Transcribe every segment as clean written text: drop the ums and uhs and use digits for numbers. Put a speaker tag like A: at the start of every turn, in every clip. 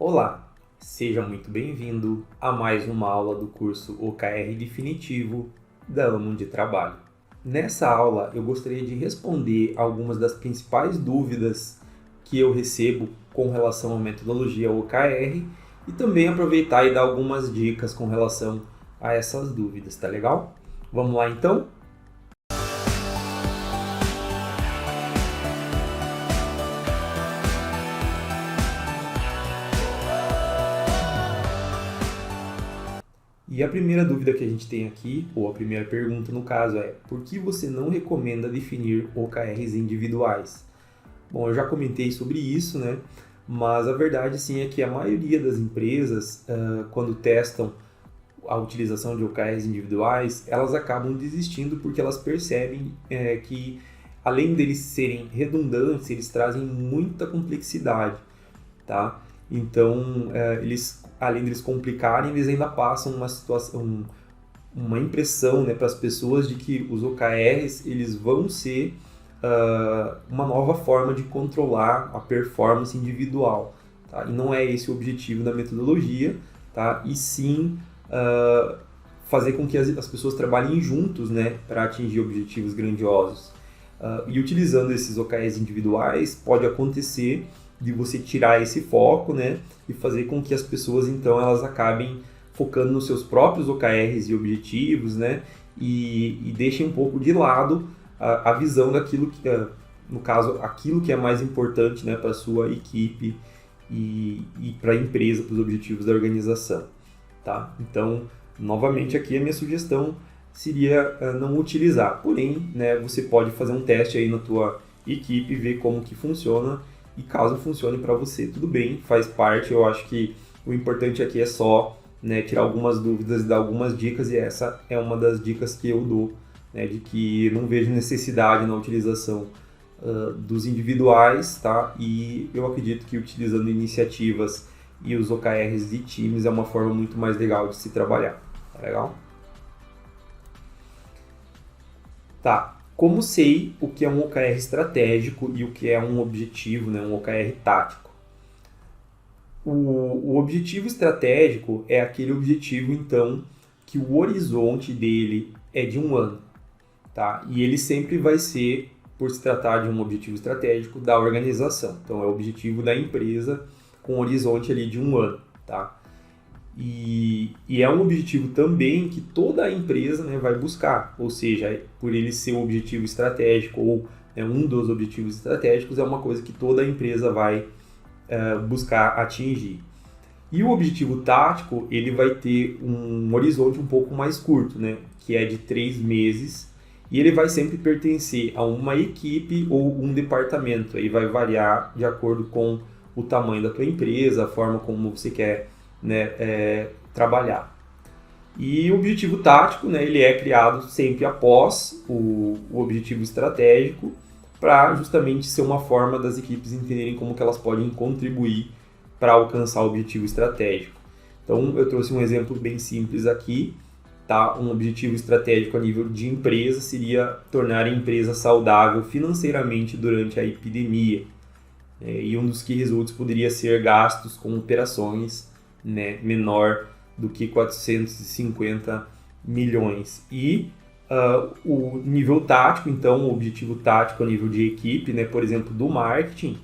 A: Olá, seja muito bem-vindo a mais uma aula do curso OKR Definitivo da Amo de Trabalho. Nessa aula eu gostaria de responder algumas das principais dúvidas que eu recebo com relação à metodologia OKR e também aproveitar e dar algumas dicas com relação a essas dúvidas, tá legal? Vamos lá então? E a primeira dúvida que a gente tem aqui, ou a primeira pergunta no caso é: por que você não recomenda definir OKRs individuais? Bom, eu já comentei sobre isso, né? Mas a verdade sim é que a maioria das empresas, quando testam a utilização de OKRs individuais, elas acabam desistindo porque elas percebem que, além deles serem redundantes, eles trazem muita complexidade, tá? Então, eles, além deles complicarem, eles ainda passam uma situação, uma impressão, né, para as pessoas de que os OKRs eles vão ser uma nova forma de controlar a performance individual, tá? E não é esse o objetivo da metodologia, tá? E sim fazer com que as pessoas trabalhem juntos, né, para atingir objetivos grandiosos. E utilizando esses OKRs individuais, pode acontecer de você tirar esse foco, né, e fazer com que as pessoas, então, elas acabem focando nos seus próprios OKRs e objetivos, né, e deixem um pouco de lado a visão daquilo que, no caso, aquilo que é mais importante, né, para a sua equipe e para a empresa, para os objetivos da organização, tá? Então, novamente, aqui a minha sugestão seria não utilizar, porém, né, você pode fazer um teste aí na tua equipe, ver como que funciona. E caso funcione para você, tudo bem, faz parte. Eu acho que o importante aqui é só, né, tirar algumas dúvidas e dar algumas dicas, e essa é uma das dicas que eu dou, né, de que não vejo necessidade na utilização dos individuais, tá? E eu acredito que utilizando iniciativas e os OKRs de times é uma forma muito mais legal de se trabalhar, tá legal? Tá. Como sei o que é um OKR estratégico e o que é um objetivo, né, um OKR tático? O objetivo estratégico é aquele objetivo, então, que o horizonte dele é de um ano, tá? E ele sempre vai ser, por se tratar de um objetivo estratégico, da organização. Então, é o objetivo da empresa com um horizonte ali de um ano, tá? E é um objetivo também que toda a empresa, né, vai buscar, ou seja, por ele ser um objetivo estratégico ou, né, um dos objetivos estratégicos, é uma coisa que toda a empresa vai buscar atingir. E o objetivo tático, ele vai ter um horizonte um pouco mais curto, né, que é de 3 meses, e ele vai sempre pertencer a uma equipe ou um departamento, aí vai variar de acordo com o tamanho da tua empresa, a forma como você quer, né, trabalhar. E o objetivo tático, né, ele é criado sempre após o objetivo estratégico, para justamente ser uma forma das equipes entenderem como que elas podem contribuir para alcançar o objetivo estratégico. Então, eu trouxe um exemplo bem simples aqui, tá? Um objetivo estratégico a nível de empresa seria tornar a empresa saudável financeiramente durante a epidemia. E um dos key results poderia ser gastos com operações, né, menor do que 450 milhões. E o nível tático, então, o objetivo tático a nível de equipe, né, por exemplo, do marketing,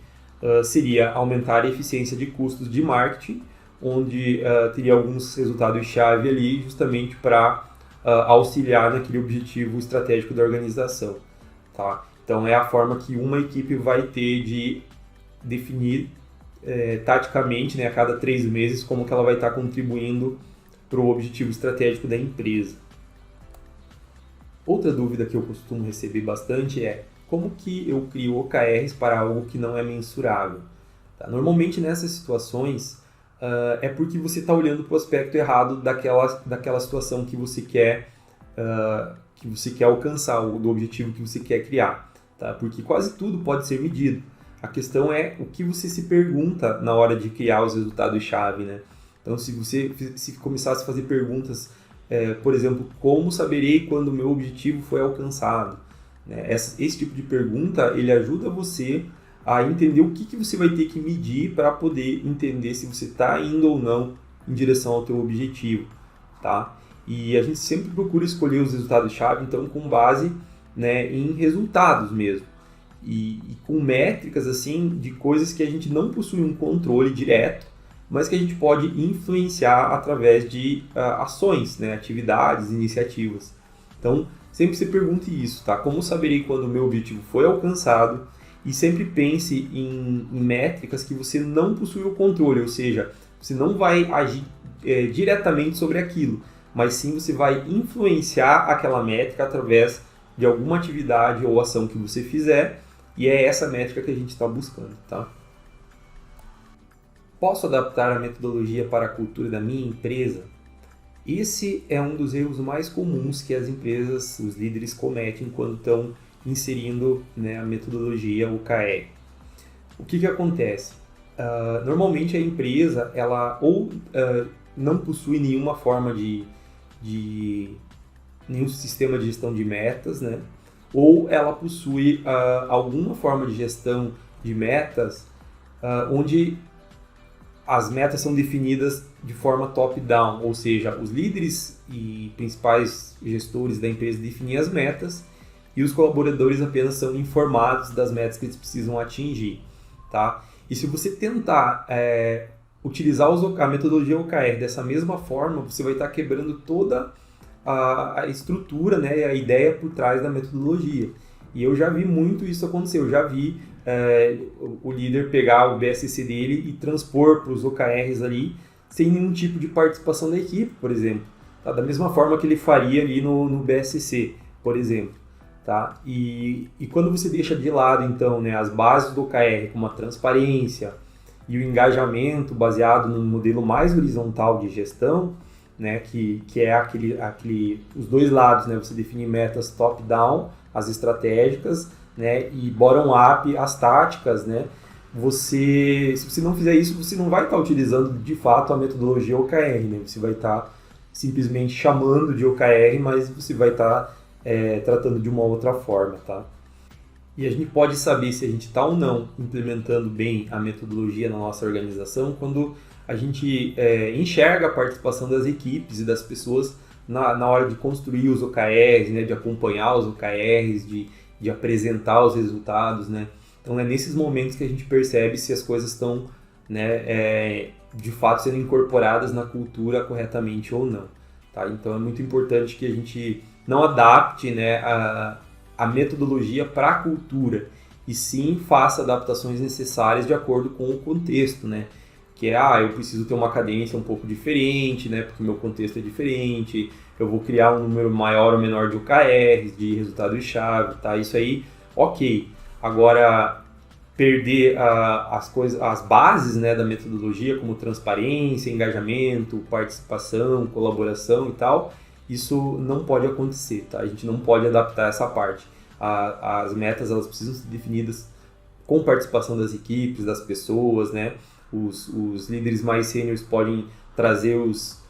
A: seria aumentar a eficiência de custos de marketing, onde teria alguns resultados-chave ali justamente para auxiliar naquele objetivo estratégico da organização, tá? Então, é a forma que uma equipe vai ter de definir taticamente, né, a cada 3 meses, como que ela vai estar contribuindo para o objetivo estratégico da empresa. Outra dúvida que eu costumo receber bastante é: como que eu crio OKRs para algo que não é mensurável? Tá? Normalmente nessas situações é porque você está olhando para o aspecto errado daquela situação que você quer alcançar, do objetivo que você quer criar, tá? Porque quase tudo pode ser medido. A questão é o que você se pergunta na hora de criar os resultados-chave, né? Então, se você começasse a fazer perguntas, por exemplo, como saberei quando o meu objetivo foi alcançado? Né? Esse tipo de pergunta, ele ajuda você a entender o que você vai ter que medir para poder entender se você está indo ou não em direção ao teu objetivo, tá? E a gente sempre procura escolher os resultados-chave, então, com base, né, em resultados mesmo. E com métricas, assim, de coisas que a gente não possui um controle direto, mas que a gente pode influenciar através de ações, né, atividades, iniciativas. Então, sempre se pergunte isso, tá? Como saberei quando o meu objetivo foi alcançado? E sempre pense em métricas que você não possui o controle, ou seja, você não vai agir diretamente sobre aquilo, mas sim você vai influenciar aquela métrica através de alguma atividade ou ação que você fizer, e é essa métrica que a gente está buscando, tá? Posso adaptar a metodologia para a cultura da minha empresa? Esse é um dos erros mais comuns que as empresas, os líderes cometem quando estão inserindo, né, a metodologia OKR. O que acontece? Normalmente a empresa ela não possui nenhuma forma nenhum sistema de gestão de metas, né? Ou ela possui alguma forma de gestão de metas onde as metas são definidas de forma top-down, ou seja, os líderes e principais gestores da empresa definem as metas e os colaboradores apenas são informados das metas que eles precisam atingir, tá? E se você tentar utilizar a metodologia OKR dessa mesma forma, você vai estar quebrando toda a estrutura, né, a ideia por trás da metodologia. E eu já vi muito isso acontecer, eu já vi o líder pegar o BSC dele e transpor para os OKRs ali sem nenhum tipo de participação da equipe, por exemplo. Tá? Da mesma forma que ele faria ali no BSC, por exemplo. Tá? E quando você deixa de lado, então, né, as bases do OKR, como a transparência e o engajamento baseado num modelo mais horizontal de gestão, né, que é os dois lados, né, você define metas top-down, as estratégicas, né, e bottom-up, as táticas, né, se você não fizer isso, você não vai estar utilizando de fato a metodologia OKR, né, você vai estar simplesmente chamando de OKR, mas você vai estar tratando de uma outra forma, tá? E a gente pode saber se a gente está ou não implementando bem a metodologia na nossa organização quando a gente enxerga a participação das equipes e das pessoas na hora de construir os OKRs, né, de acompanhar os OKRs, de apresentar os resultados, né? Então é nesses momentos que a gente percebe se as coisas estão, né, de fato sendo incorporadas na cultura corretamente ou não, tá? Então é muito importante que a gente não adapte, né, a metodologia para a cultura e sim faça adaptações necessárias de acordo com o contexto, né? Que eu preciso ter uma cadência um pouco diferente, né? Porque o meu contexto é diferente, eu vou criar um número maior ou menor de OKRs, de resultados-chave, tá? Isso aí, ok. Agora, perder as bases, né, da metodologia, como transparência, engajamento, participação, colaboração e tal, isso não pode acontecer, tá? A gente não pode adaptar essa parte. As metas, elas precisam ser definidas com participação das equipes, das pessoas, né? Os líderes mais sêniores podem trazer os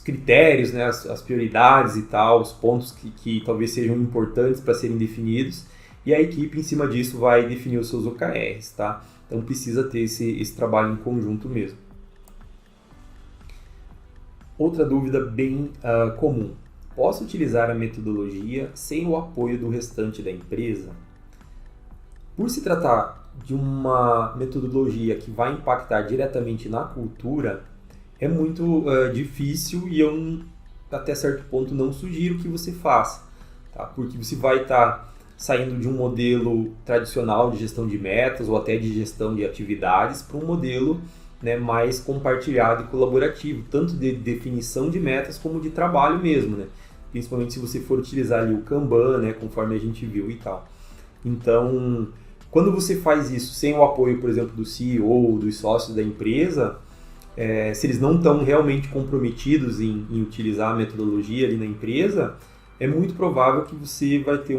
A: critérios, né, as prioridades e tal, os pontos que talvez sejam importantes para serem definidos, e a equipe em cima disso vai definir os seus OKRs, tá? Então precisa ter esse trabalho em conjunto mesmo. Outra dúvida bem comum: posso utilizar a metodologia sem o apoio do restante da empresa? Por se tratar de uma metodologia que vai impactar diretamente na cultura, é muito difícil e eu, até certo ponto, não sugiro que você faça, tá? Porque você vai estar saindo de um modelo tradicional de gestão de metas ou até de gestão de atividades para um modelo, né, mais compartilhado e colaborativo, tanto de definição de metas como de trabalho mesmo, né? Principalmente se você for utilizar ali o Kanban, né, conforme a gente viu e tal. Então, quando você faz isso sem o apoio, por exemplo, do CEO ou dos sócios da empresa, se eles não estão realmente comprometidos em utilizar a metodologia ali na empresa, é muito provável que você vai ter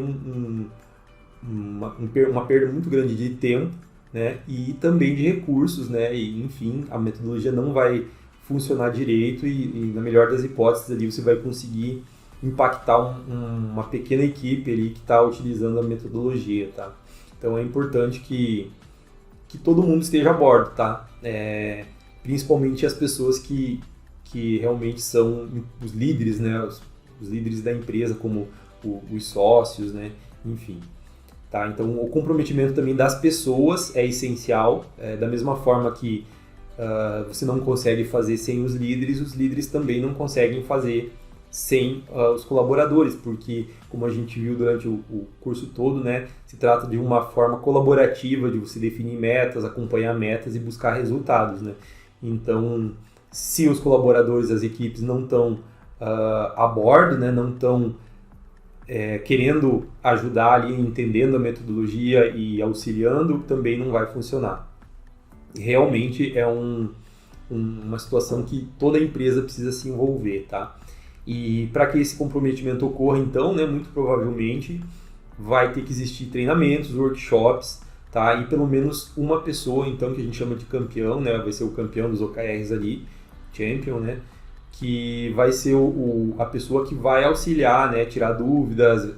A: uma perda muito grande de tempo, né, e também de recursos, né, e enfim, a metodologia não vai funcionar direito e na melhor das hipóteses ali você vai conseguir impactar uma pequena equipe ali que está utilizando a metodologia, tá? Então é importante que todo mundo esteja a bordo, tá? Principalmente as pessoas que realmente são os líderes, né? Os líderes da empresa, como os sócios, né? Enfim. Tá? Então o comprometimento também das pessoas é essencial, da mesma forma que você não consegue fazer sem os líderes também não conseguem fazer sem os colaboradores, porque, como a gente viu durante o curso todo, né, se trata de uma forma colaborativa de você definir metas, acompanhar metas e buscar resultados, né? Então, se os colaboradores, as equipes não estão a bordo, né, não estão querendo ajudar ali, entendendo a metodologia e auxiliando, também não vai funcionar. Realmente é uma situação que toda empresa precisa se envolver, tá? E para que esse comprometimento ocorra, então, né, muito provavelmente vai ter que existir treinamentos, workshops, tá? E pelo menos uma pessoa, então, que a gente chama de campeão, né, vai ser o campeão dos OKRs ali, champion, né, que vai ser a pessoa que vai auxiliar, né, tirar dúvidas,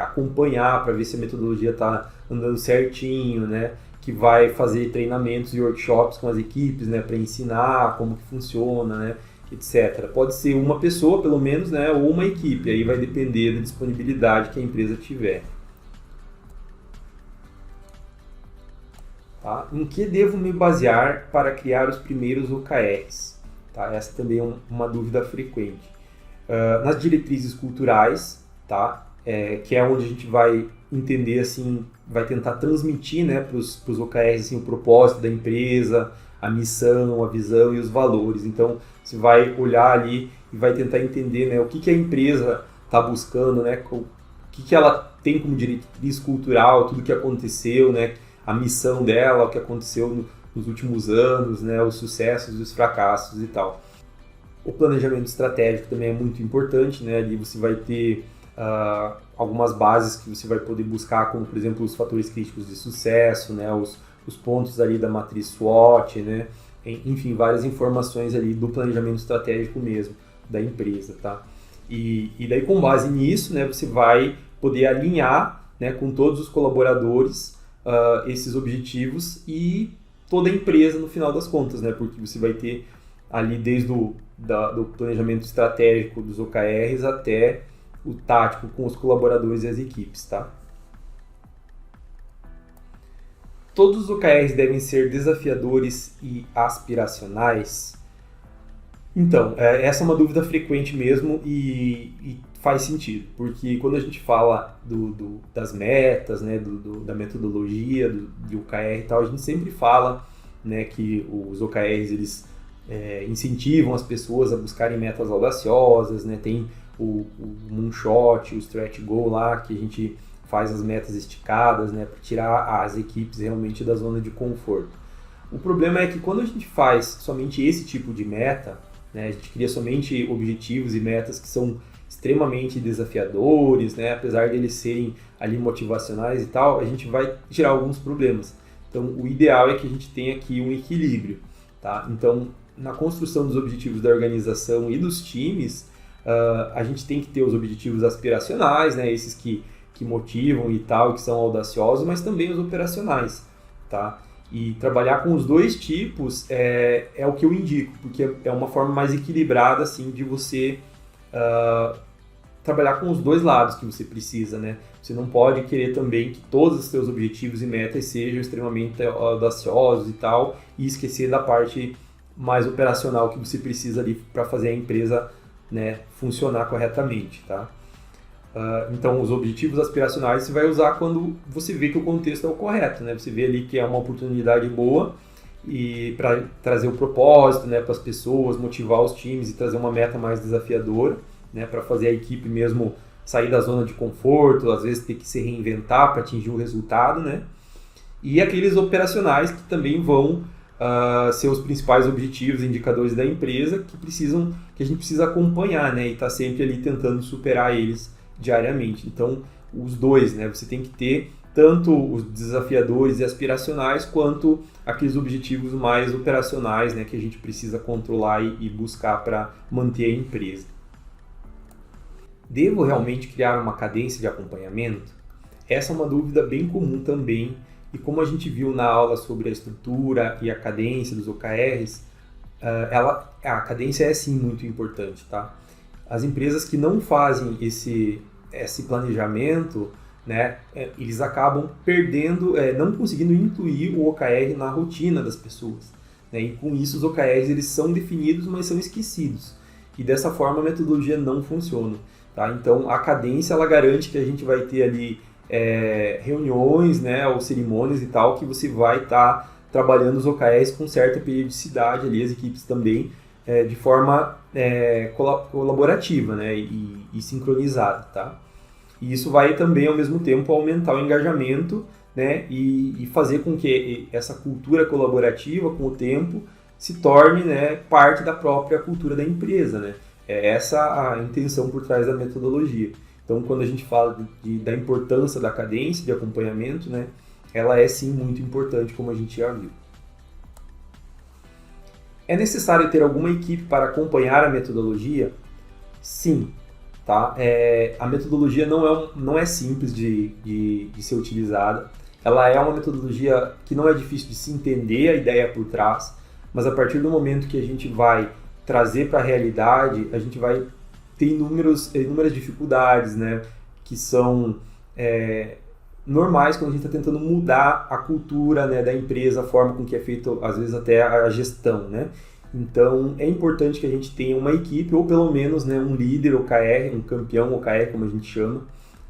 A: acompanhar para ver se a metodologia está andando certinho, né, que vai fazer treinamentos e workshops com as equipes, né, para ensinar como que funciona, né, etc. Pode ser uma pessoa, pelo menos, né, ou uma equipe, aí vai depender da disponibilidade que a empresa tiver. Tá? Em que devo me basear para criar os primeiros OKRs? Tá? Essa também é uma dúvida frequente. Nas diretrizes culturais, tá? Que é onde a gente vai entender, assim, vai tentar transmitir, né, para os OKRs assim, o propósito da empresa, a missão, a visão e os valores. Então, você vai olhar ali e vai tentar entender, né, o que a empresa está buscando, né, o que ela tem como diretriz cultural, tudo que aconteceu, né, a missão dela, o que aconteceu nos últimos anos, né, os sucessos e os fracassos e tal. O planejamento estratégico também é muito importante, né, ali você vai ter algumas bases que você vai poder buscar, como, por exemplo, os fatores críticos de sucesso, né, os pontos ali da matriz SWOT, né, enfim, várias informações ali do planejamento estratégico mesmo, da empresa, tá? E daí, com base nisso, né, você vai poder alinhar, né, com todos os colaboradores esses objetivos e toda a empresa no final das contas, né, porque você vai ter ali desde do planejamento estratégico dos OKRs até o tático com os colaboradores e as equipes, tá? Todos os OKRs devem ser desafiadores e aspiracionais? Então, essa é uma dúvida frequente mesmo e faz sentido, porque quando a gente fala das metas, né, da metodologia, do OKR e tal, a gente sempre fala, né, que os OKRs eles incentivam as pessoas a buscarem metas audaciosas, né, tem o Moonshot, o Stretch Goal lá, que a gente faz as metas esticadas, né, para tirar as equipes realmente da zona de conforto. O problema é que quando a gente faz somente esse tipo de meta, né, a gente cria somente objetivos e metas que são extremamente desafiadores, né, apesar de eles serem ali motivacionais e tal, a gente vai gerar alguns problemas. Então, o ideal é que a gente tenha aqui um equilíbrio, tá? Então, na construção dos objetivos da organização e dos times, a gente tem que ter os objetivos aspiracionais, né, esses que motivam e tal, que são audaciosos, mas também os operacionais, tá? E trabalhar com os dois tipos é o que eu indico, porque é uma forma mais equilibrada, assim, de você trabalhar com os dois lados que você precisa, né? Você não pode querer também que todos os seus objetivos e metas sejam extremamente audaciosos e tal, e esquecer da parte mais operacional que você precisa ali para fazer a empresa, né, funcionar corretamente, tá? Então, os objetivos aspiracionais você vai usar quando você vê que o contexto é o correto, né? Você vê ali que é uma oportunidade boa e para trazer o propósito, né, para as pessoas, motivar os times e trazer uma meta mais desafiadora, né, para fazer a equipe mesmo sair da zona de conforto, às vezes ter que se reinventar para atingir o resultado, né? E aqueles operacionais que também vão ser os principais objetivos, indicadores da empresa que a gente precisa acompanhar, né, e estar sempre ali tentando superar eles diariamente. Então, os dois, né, você tem que ter tanto os desafiadores e aspiracionais quanto aqueles objetivos mais operacionais, né, que a gente precisa controlar e buscar para manter a empresa. Devo realmente criar uma cadência de acompanhamento? Essa é uma dúvida bem comum também, e como a gente viu na aula sobre a estrutura e a cadência dos OKRs, a cadência é sim muito importante, tá? As empresas que não fazem esse planejamento, né, eles acabam perdendo, não conseguindo incluir o OKR na rotina das pessoas, né? E com isso os OKRs eles são definidos, mas são esquecidos. E dessa forma a metodologia não funciona, tá? Então a cadência ela garante que a gente vai ter ali reuniões, né, ou cerimônias e tal, que você vai estar trabalhando os OKRs com certa periodicidade ali, as equipes também, de forma colaborativa, né, e sincronizada, tá? E isso vai também, ao mesmo tempo, aumentar o engajamento, né, e fazer com que essa cultura colaborativa, com o tempo, se torne, né, parte da própria cultura da empresa, né? É essa a intenção por trás da metodologia. Então, quando a gente fala da importância da cadência de acompanhamento, né, ela é sim muito importante, como a gente já viu. É necessário ter alguma equipe para acompanhar a metodologia? Sim. Tá? A metodologia não é simples de ser utilizada. Ela é uma metodologia que não é difícil de se entender a ideia por trás, mas a partir do momento que a gente vai trazer para a realidade, a gente vai ter inúmeras dificuldades, né, que são normais quando a gente está tentando mudar a cultura, né, da empresa, a forma com que é feito, às vezes até a gestão, né? Então é importante que a gente tenha uma equipe, ou pelo menos, né, um líder OKR, um campeão OKR, como a gente chama,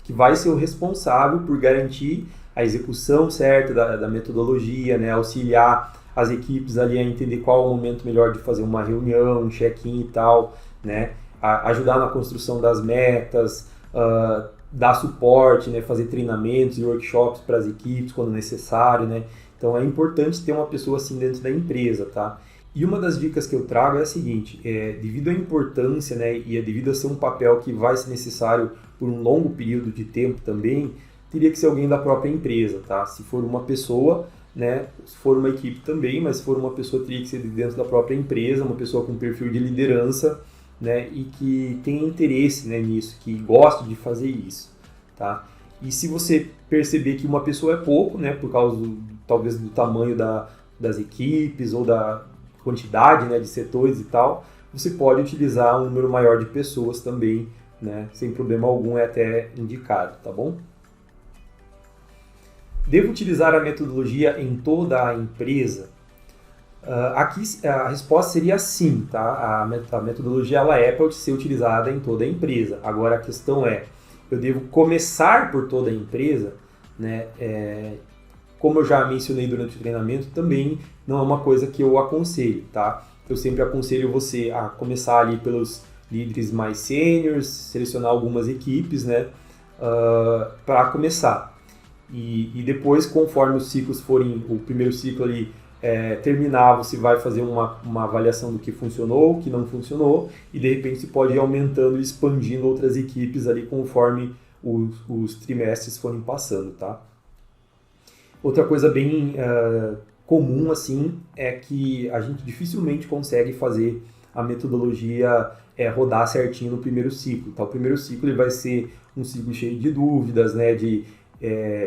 A: que vai ser o responsável por garantir a execução certa da metodologia, né, auxiliar as equipes ali a entender qual é o momento melhor de fazer uma reunião, um check-in e tal, né, ajudar na construção das metas, dar suporte, né, fazer treinamentos e workshops para as equipes quando necessário, né. Então é importante ter uma pessoa assim dentro da empresa, tá? E uma das dicas que eu trago é a seguinte, devido à importância, né, e devido a ser um papel que vai ser necessário por um longo período de tempo também, teria que ser alguém da própria empresa, tá? Se for uma pessoa, né, se for uma equipe também, mas se for uma pessoa teria que ser de dentro da própria empresa, uma pessoa com perfil de liderança, né, e que tenha interesse, né, nisso, que goste de fazer isso, tá? E se você perceber que uma pessoa é pouco, né, por causa talvez do tamanho das equipes ou da quantidade, né, de setores e tal, você pode utilizar um número maior de pessoas também, né, sem problema algum, é até indicado, tá bom? Devo utilizar a metodologia em toda a empresa? Aqui a resposta seria sim, tá? A metodologia ela pode ser utilizada em toda a empresa. Agora a questão é, eu devo começar por toda a empresa, né? Como eu já mencionei durante o treinamento, também não é uma coisa que eu aconselho, tá? Eu sempre aconselho você a começar ali pelos líderes mais sêniores, selecionar algumas equipes, né? Para começar. E depois, conforme os ciclos forem, o primeiro ciclo ali terminar, você vai fazer uma avaliação do que funcionou, o que não funcionou, e de repente você pode ir aumentando e expandindo outras equipes ali conforme os trimestres forem passando, tá? Outra coisa bem comum assim é que a gente dificilmente consegue fazer a metodologia rodar certinho no primeiro ciclo, tá? O primeiro ciclo ele vai ser um ciclo cheio de dúvidas, né, de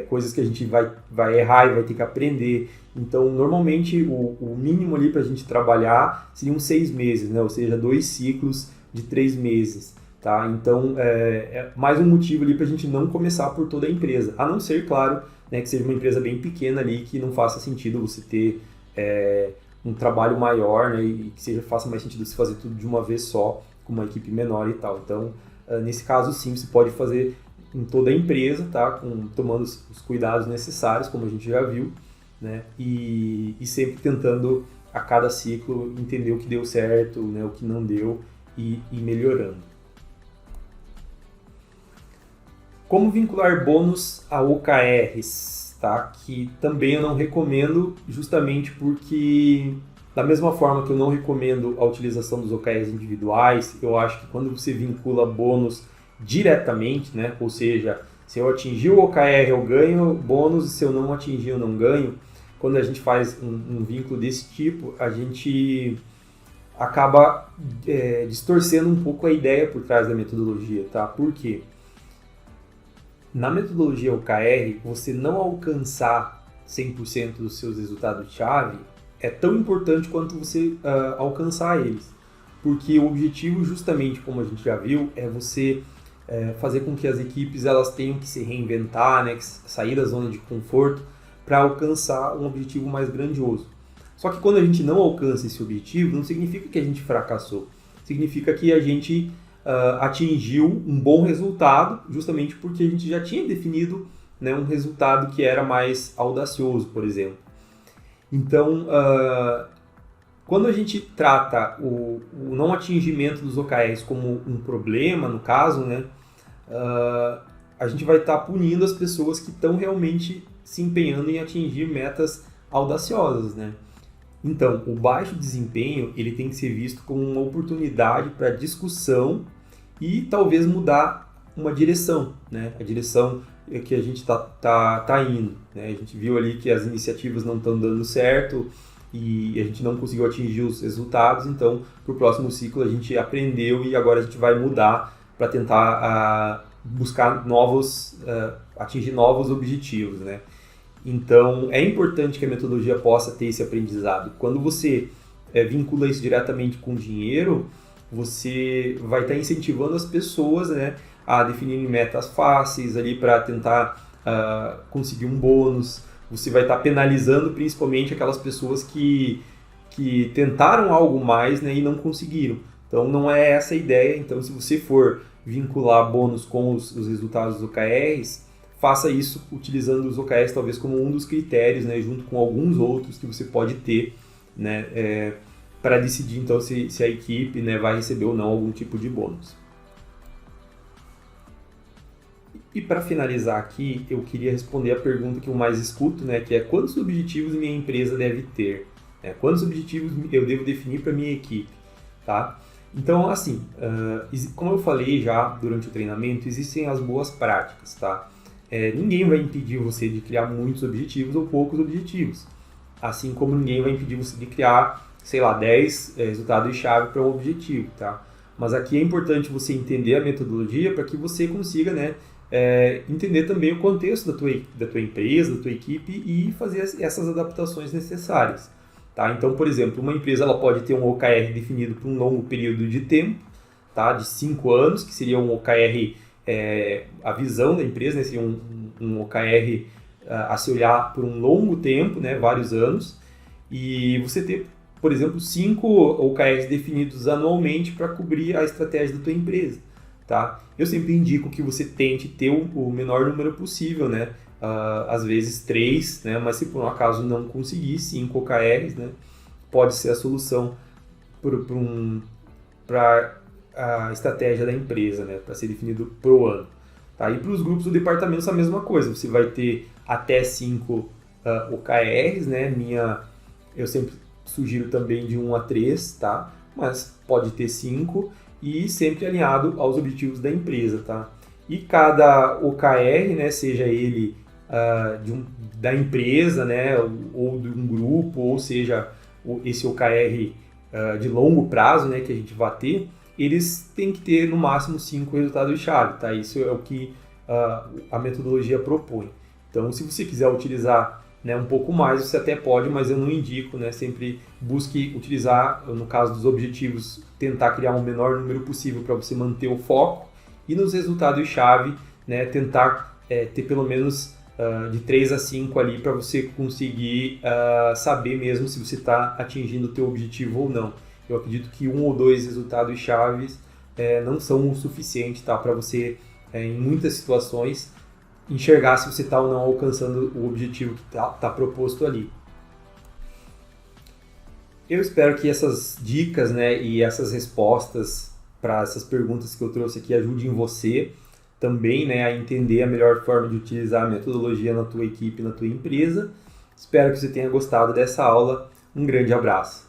A: coisas que a gente vai errar e vai ter que aprender. Então, normalmente, o mínimo ali para a gente trabalhar seriam 6 meses, né? Ou seja, 2 ciclos de 3 meses. Tá? Então, é mais um motivo ali para a gente não começar por toda a empresa. A não ser, claro, né, que seja uma empresa bem pequena ali, que não faça sentido você ter um trabalho maior, né, e que faça mais sentido você fazer tudo de uma vez só, com uma equipe menor e tal. Então, nesse caso, sim, você pode fazer em toda a empresa, tá? Tomando os cuidados necessários, como a gente já viu, né? E sempre tentando, a cada ciclo, entender o que deu certo, né? O que não deu e melhorando. Como vincular bônus a OKRs, tá? Que também eu não recomendo, justamente porque, da mesma forma que eu não recomendo a utilização dos OKRs individuais, eu acho que quando você vincula bônus diretamente, né? Ou seja, se eu atingir o OKR eu ganho bônus, e se eu não atingir eu não ganho. Quando a gente faz um vínculo desse tipo, a gente acaba distorcendo um pouco a ideia por trás da metodologia, tá? Por quê? na metodologia OKR, você não alcançar 100% dos seus resultados-chave é tão importante quanto você alcançar eles. Porque o objetivo, justamente como a gente já viu, é você fazer com que as equipes elas tenham que se reinventar, né, sair da zona de conforto para alcançar um objetivo mais grandioso. Só que quando a gente não alcança esse objetivo, não significa que a gente fracassou. Significa que a gente atingiu um bom resultado, justamente porque a gente já tinha definido, né, um resultado que era mais audacioso, por exemplo. Então, quando a gente trata o não atingimento dos OKRs como um problema, no caso, né, a gente vai estar punindo as pessoas que estão realmente se empenhando em atingir metas audaciosas, né? Então, o baixo desempenho ele tem que ser visto como uma oportunidade para discussão e talvez mudar uma direção, né? A direção que a gente tá indo, né? A gente viu ali que as iniciativas não estão dando certo e a gente não conseguiu atingir os resultados, então, para o próximo ciclo a gente aprendeu e agora a gente vai mudar para tentar buscar atingir novos objetivos, né? Então, é importante que a metodologia possa ter esse aprendizado. Quando você vincula isso diretamente com dinheiro, você vai estar incentivando as pessoas, né, a definirem metas fáceis ali para tentar conseguir um bônus. Você vai estar penalizando principalmente aquelas pessoas que tentaram algo mais, né, e não conseguiram. Então, não é essa a ideia. Então, se você for vincular bônus com os resultados dos OKRs, faça isso utilizando os OKRs talvez como um dos critérios, né, junto com alguns outros que você pode ter, né, para decidir então se a equipe, né, vai receber ou não algum tipo de bônus. E para finalizar aqui, eu queria responder a pergunta que eu mais escuto, né, que é quantos objetivos minha empresa deve ter? Quantos objetivos eu devo definir para minha equipe? Tá? Então, assim, como eu falei já durante o treinamento, existem as boas práticas, tá? Ninguém vai impedir você de criar muitos objetivos ou poucos objetivos. Assim como ninguém vai impedir você de criar, sei lá, 10 resultados-chave para um objetivo, tá? Mas aqui é importante você entender a metodologia para que você consiga, né, entender também o contexto da tua empresa, da tua equipe e fazer essas adaptações necessárias. Tá? Então, por exemplo, uma empresa ela pode ter um OKR definido por um longo período de tempo, tá? De 5 anos, que seria um OKR, a visão da empresa, né? Seria um OKR a se olhar por um longo tempo, né? Vários anos, e você ter, por exemplo, 5 OKRs definidos anualmente para cobrir a estratégia da tua empresa. Tá? Eu sempre indico que você tente ter o menor número possível, né? Às vezes 3, né? Mas se por um acaso não conseguir 5 OKRs, né? Pode ser a solução para a estratégia da empresa, né? Para ser definido pro ano. Tá? E para os grupos do departamento a mesma coisa, você vai ter até 5 OKRs, né? Eu sempre sugiro também de 1 a 3, tá? Mas pode ter 5 e sempre alinhado aos objetivos da empresa, tá? E cada OKR, né, seja ele da empresa, né, ou de um grupo, ou seja, esse OKR de longo prazo, né, que a gente vai ter, eles têm que ter no máximo 5 resultados-chave, tá? Isso é o que a metodologia propõe. Então, se você quiser utilizar, né, um pouco mais, você até pode, mas eu não indico, né? Sempre busque utilizar, no caso dos objetivos, tentar criar um menor número possível para você manter o foco e nos resultados-chave, né, tentar ter pelo menos de 3 a 5 ali para você conseguir saber mesmo se você está atingindo o teu objetivo ou não. Eu acredito que 1 ou 2 resultados-chave não são o suficiente, tá, para você, em muitas situações, enxergar se você está ou não alcançando o objetivo que está proposto ali. Eu espero que essas dicas, né, e essas respostas para essas perguntas que eu trouxe aqui ajudem você também, né, a entender a melhor forma de utilizar a metodologia na tua equipe, na tua empresa. Espero que você tenha gostado dessa aula. Um grande abraço.